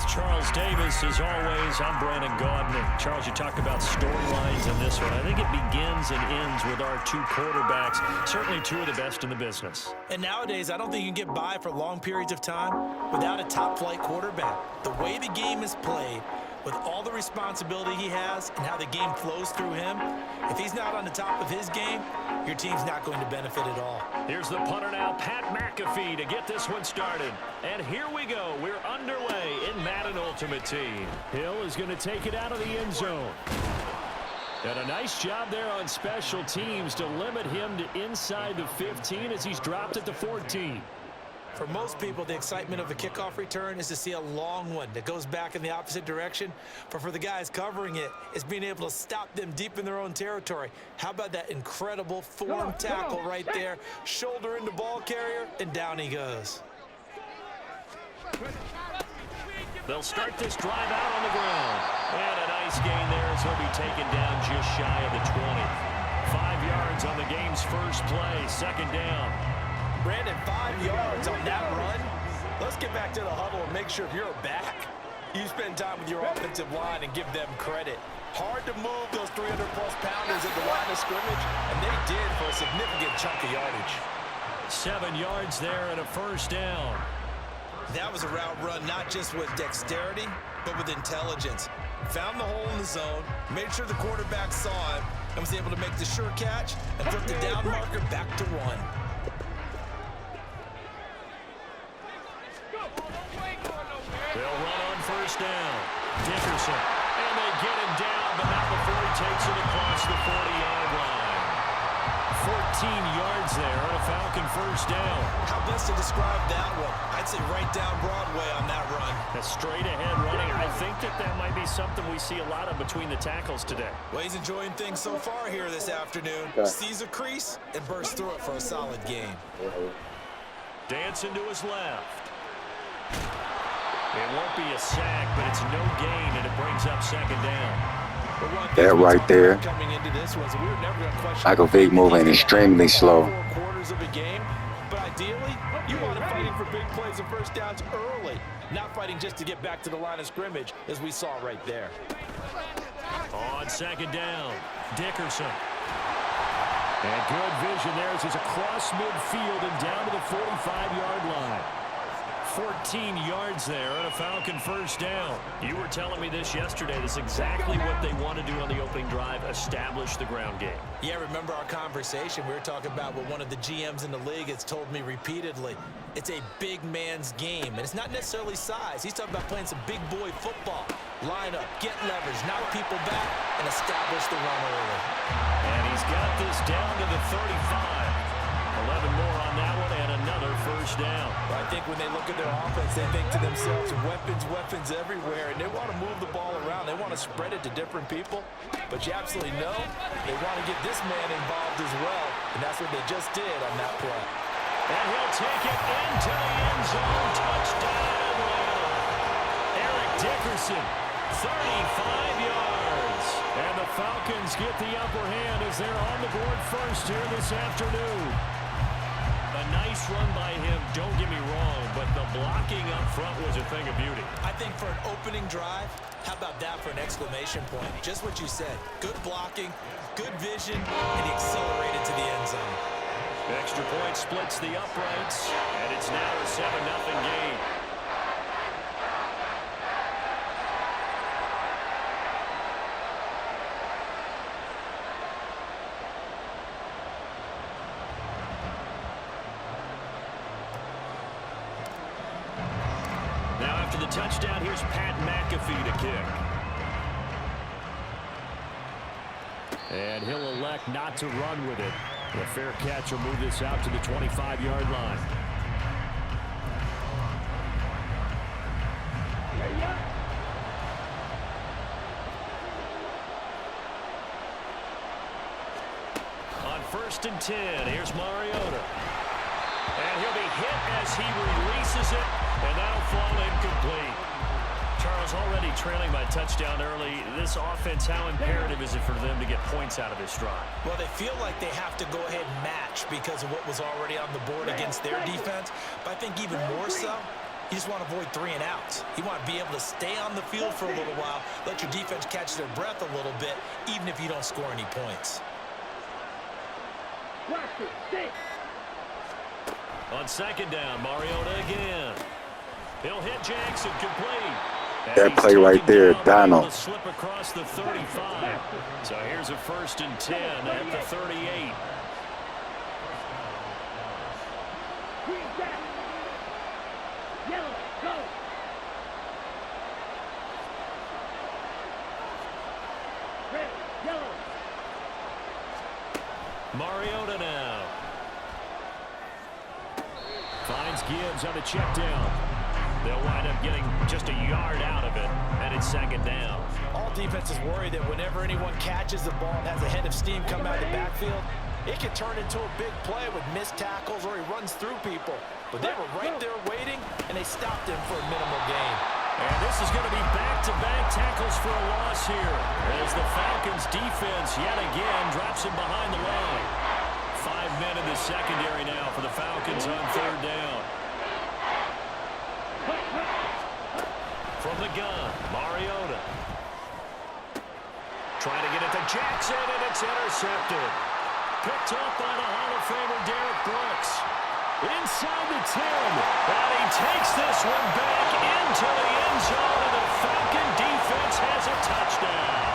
With Charles Davis, as always, I'm Brandon Gaudin. Charles, you talked about storylines in this one. I think it begins and ends with our two quarterbacks, certainly two of the best in the business. And nowadays, I don't think you can get by for long periods of time without a top-flight quarterback. The way the game is played, with all the responsibility he has and how the game flows through him, if he's not on the top of his game, your team's not going to benefit at all. Here's the punter now, Pat McAfee, to get this one started. And here we go. We're underway in Madden Ultimate Team. Hill is going to take it out of the end zone. And a nice job there on special teams to limit him to inside the 15 as he's dropped at the 14. For most people, the excitement of a kickoff return is to see a long one that goes back in the opposite direction. But for the guys covering it, it's being able to stop them deep in their own territory. How about that incredible form tackle right there? Shoulder into ball carrier, and down he goes. They'll start this drive out on the ground. And a nice gain there as he'll be taken down just shy of the 20. 5 yards on the game's first play, second down. Brandon, 5 yards on that run. Let's get back to the huddle and make sure if you're a back, you spend time with your offensive line and give them credit. Hard to move those 300-plus pounders at the line of scrimmage, and they did for a significant chunk of yardage. 7 yards there and a first down. That was a route run not just with dexterity, but with intelligence. Found the hole in the zone, made sure the quarterback saw him, and was able to make the sure catch and flip the down marker back to 1. They'll run on first down. Dickerson. And they get him down, but not before he takes it across the 40-yard line. 14 yards there on a Falcon first down. How best to describe that one? I'd say right down Broadway on that run. A straight-ahead running. I think that might be something we see a lot of between the tackles today. Well, he's enjoying things so far here this afternoon. Sees a crease and bursts through it for a solid game. Dancing to his left. It won't be a sack, but it's no gain, and it brings up second down. That right there, McAfee moving extremely slow. 4 quarters of a game, but ideally, you want him fighting for big plays and first downs early, not fighting just to get back to the line of scrimmage, as we saw right there. On second down, Dickerson. And good vision there as he's across midfield and down to the 45-yard line. 14 yards there and a Falcon first down. You were telling me this yesterday. This is exactly what they want to do on the opening drive, establish the ground game. Yeah, remember our conversation. We were talking about what one of the GMs in the league has told me repeatedly. It's a big man's game, and it's not necessarily size. He's talking about playing some big boy football. Line up, get leverage, knock people back, and establish the run early. And he's got this down to the 35. 11 more on that one and another first down. Well, I think when they look at their offense, they think to themselves, weapons everywhere, and they want to move the ball around. They want to spread it to different people, but you absolutely know they want to get this man involved as well, and that's what they just did on that play. And he'll take it into the end zone. Touchdown. Eric Dickerson, 35 yards. And the Falcons get the upper hand as they're on the board first here this afternoon. A nice run by him, don't get me wrong, but the blocking up front was a thing of beauty. I think for an opening drive, how about that for an exclamation point? Just what you said. Good blocking, good vision, and he accelerated to the end zone. Extra point splits the uprights, and it's now a 7-0 game. Now after the touchdown, here's Pat McAfee to kick. And he'll elect not to run with it. The fair catch will move this out to the 25-yard line. On 1st and 10, here's Mariota. And he'll be hit as he releases it, and that'll fall incomplete. Charles, already trailing by touchdown early. This offense, how imperative is it for them to get points out of this drive? Well, they feel like they have to go ahead and match because of what was already on the board against their defense. But I think even more so, You just want to avoid 3 and outs. You want to be able to stay on the field for a little while, let your defense catch their breath a little bit, even if you don't score any points. On second down, Mariota again. He'll hit Jackson complete. That play right there, Donald. Slip across the 35. So here's a 1st and 10 at the 38. Mariota now. Finds Gibbs on a check down. They'll wind up getting just a yard out of it, and it's second down. All defenses worry that whenever anyone catches the ball and has a head of steam come out of the backfield, it can turn into a big play with missed tackles or he runs through people. But they were right there waiting, and they stopped him for a minimal gain. And this is going to be back-to-back tackles for a loss here as the Falcons defense yet again drops him behind the line. 5 men in the secondary now for the Falcons on 3rd down. From the gun, Mariota. Trying to get it to Jackson, and it's intercepted. Picked off by the Hall of Famer Derek Brooks. Inside the 10, and he takes this one back into the end zone, and the Falcon defense has a touchdown.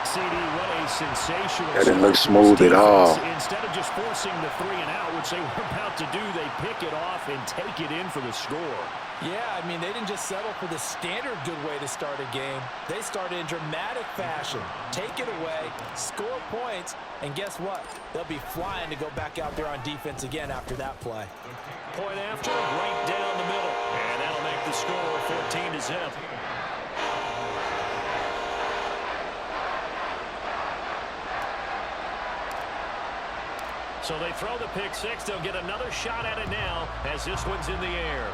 CD, what a sensational. That didn't look smooth at all. Instead of just forcing the 3 and out, which they were about to do, they pick it off and take it in for the score. Yeah, I mean, they didn't just settle for the standard good way to start a game. They started in dramatic fashion. Take it away, score points, and guess what? They'll be flying to go back out there on defense again after that play. Point after, right down the middle. And that'll make the score 14-0. So they throw the pick six. They'll get another shot at it now as this one's in the air.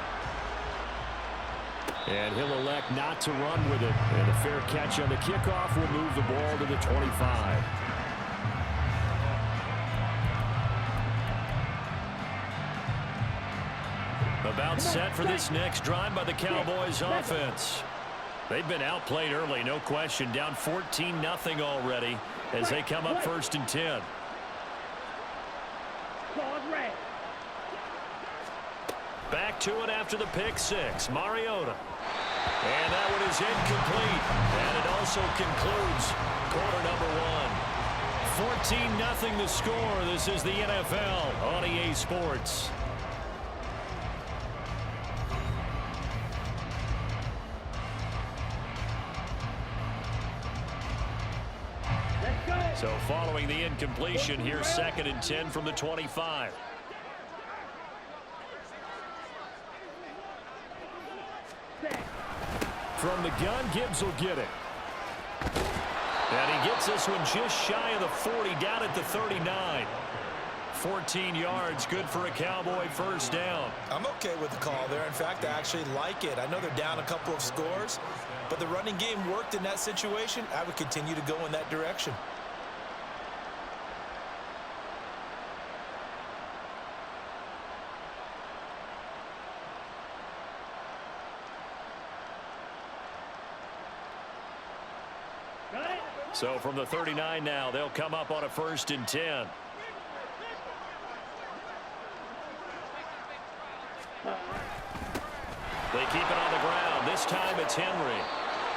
And he'll elect not to run with it. And a fair catch on the kickoff will move the ball to the 25. About set for this next drive by the Cowboys offense. They've been outplayed early, no question. Down 14-0 already as they come up 1st and 10. Back to it after the pick six. Mariota. And that one is incomplete. And it also concludes quarter number 1. 14-0 the score. This is the NFL on EA Sports. So following the incompletion, here's 2nd and 10 from the 25. From the gun, Gibbs will get it. And he gets this one just shy of the 40, down at the 39. 14 yards, good for a Cowboy 1st down. I'm okay with the call there. In fact, I actually like it. I know they're down a couple of scores, but the running game worked in that situation. I would continue to go in that direction. So from the 39 now, they'll come up on a 1st and 10. They keep it on the ground. This time it's Henry.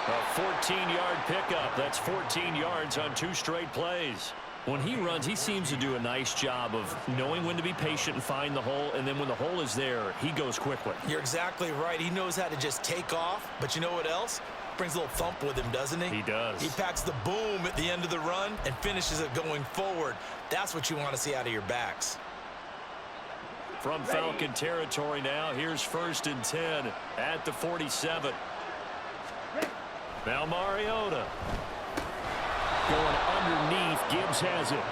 A 14-yard pickup. That's 14 yards on 2 straight plays. When he runs, he seems to do a nice job of knowing when to be patient and find the hole, and then when the hole is there, he goes quickly. You're exactly right. He knows how to just take off, but you know what else? Brings a little thump with him, doesn't he? He does. He packs the boom at the end of the run and finishes it going forward. That's what you want to see out of your backs. From Falcon territory now, here's 1st and 10 at the 47. Now Mariota. Going underneath, Gibbs has it.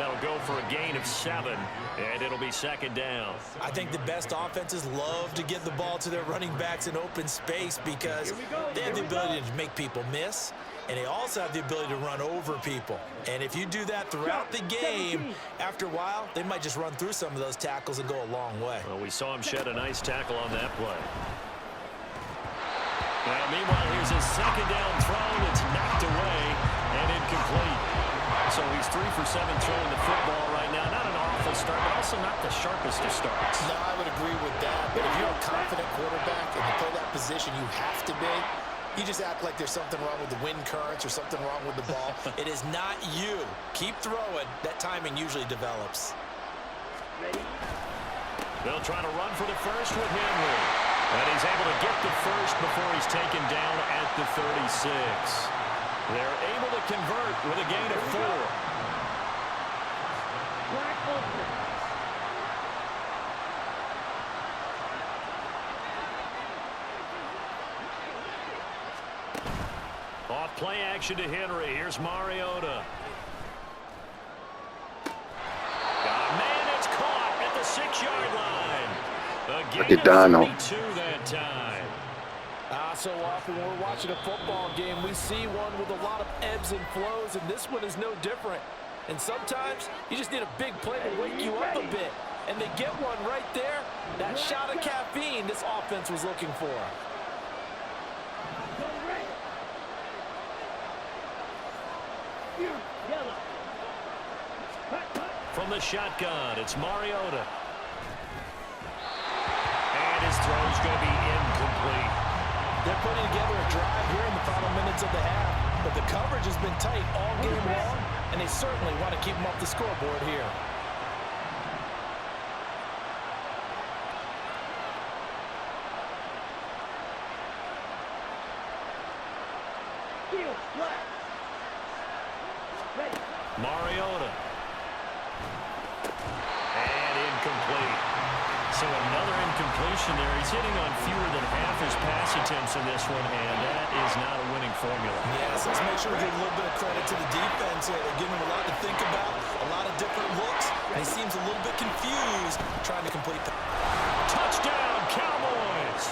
That'll go for a gain of 7, and it'll be 2nd down. I think the best offenses love to get the ball to their running backs in open space because they have the ability to make people miss, and they also have the ability to run over people. And if you do that throughout the game, after a while, they might just run through some of those tackles and go a long way. Well, we saw him shed a nice tackle on that play. And meanwhile, here's his 2nd down throw that's knocked away and incomplete. So he's 3 for 7 throwing the football right now. Not an awful start, but also not the sharpest of starts. No, I would agree with that. But if you're a confident quarterback and you play that position you have to be, you just act like there's something wrong with the wind currents or something wrong with the ball. It is not you. Keep throwing. That timing usually develops. They'll try to run for the first with Henry. And he's able to get the first before he's taken down at the 36. They're able to convert with a gain of 4. Off play action to Henry. Here's Mariota. Got a man that's caught at the 6-yard line. A gain of 32 that time. So often when we're watching a football game, we see one with a lot of ebbs and flows, and this one is no different. And sometimes you just need a big play to wake you up a bit. And they get one right there. That shot of caffeine this offense was looking for. From the shotgun, it's Mariota. And his throw's going to be incomplete. They're putting together a drive here in the final minutes of the half, but the coverage has been tight all game long, and they certainly want to keep them off the scoreboard here. Mariota. And incomplete. So another incompletion there. He's hitting on fewer than half his pass attempts in this one, and that is not a winning formula. Yes, let's make sure we give a little bit of credit to the defense here. They're giving him a lot to think about, a lot of different looks, and he seems a little bit confused trying to complete the touchdown, Cowboys!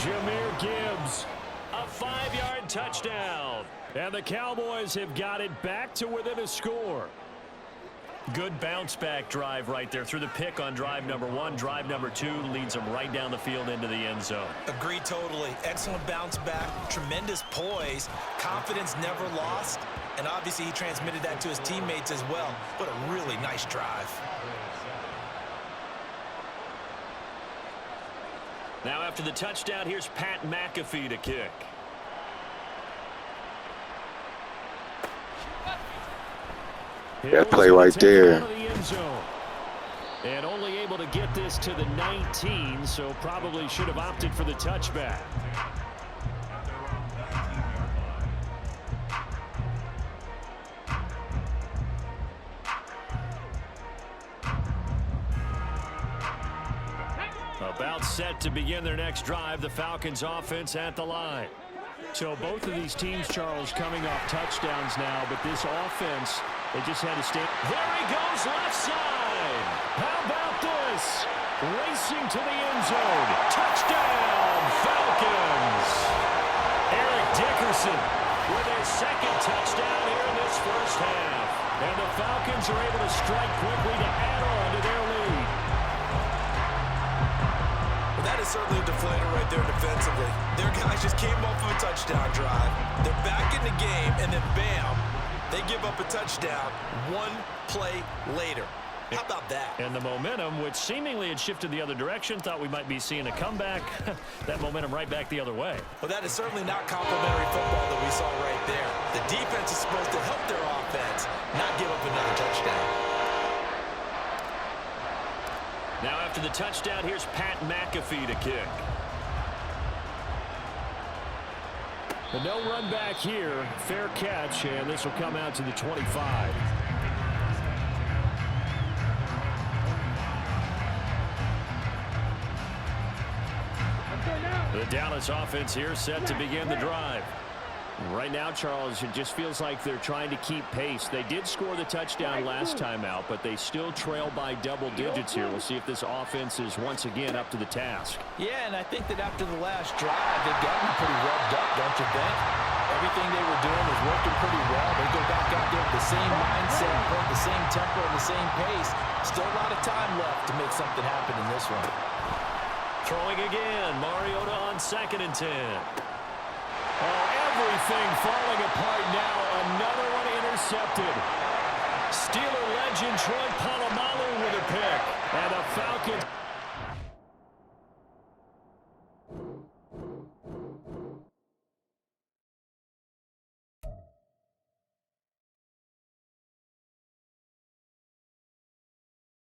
Jahmyr Gibbs, a 5-yard touchdown. And the Cowboys have got it back to within a score. Good bounce-back drive right there through the pick on drive number 1. Drive number 2 leads them right down the field into the end zone. Agree totally. Excellent bounce back, tremendous poise, confidence never lost, and obviously he transmitted that to his teammates as well. What a really nice drive. Now after the touchdown, here's Pat McAfee to kick. That play right there. And only able to get this to the 19, so probably should have opted for the touchback. About set to begin their next drive, the Falcons offense at the line. So both of these teams, Charles, coming off touchdowns now, but this offense, they just had to stay. There he goes, left side. How about this? Racing to the end zone. Touchdown, Falcons. Eric Dickerson with their 2nd touchdown here in this first half. And the Falcons are able to strike quickly to add on to their lead. That is certainly a deflator right there defensively. Their guys just came off of a touchdown drive. They're back in the game, and then bam, they give up a touchdown 1 play later. How about that? And the momentum, which seemingly had shifted the other direction, thought we might be seeing a comeback. That momentum right back the other way. Well, that is certainly not complimentary football that we saw right there. The defense is supposed to help their offense, not give up another touchdown. Now after the touchdown, here's Pat McAfee to kick. But no run back here. Fair catch, and this will come out to the 25. The Dallas offense here set to begin the drive. Right now, Charles, it just feels like they're trying to keep pace. They did score the touchdown last time out, but they still trail by double digits here. We'll see if this offense is once again up to the task. Yeah, and I think that after the last drive, they've gotten pretty revved up, don't you think? Everything they were doing was working pretty well. They go back out there with the same mindset, playing the same tempo, and the same pace. Still a lot of time left to make something happen in this one. Throwing again, Mariota on 2nd and 10. Oh, everything falling apart now. Another one intercepted. Steeler legend Troy Polamalu with a pick. And the Falcons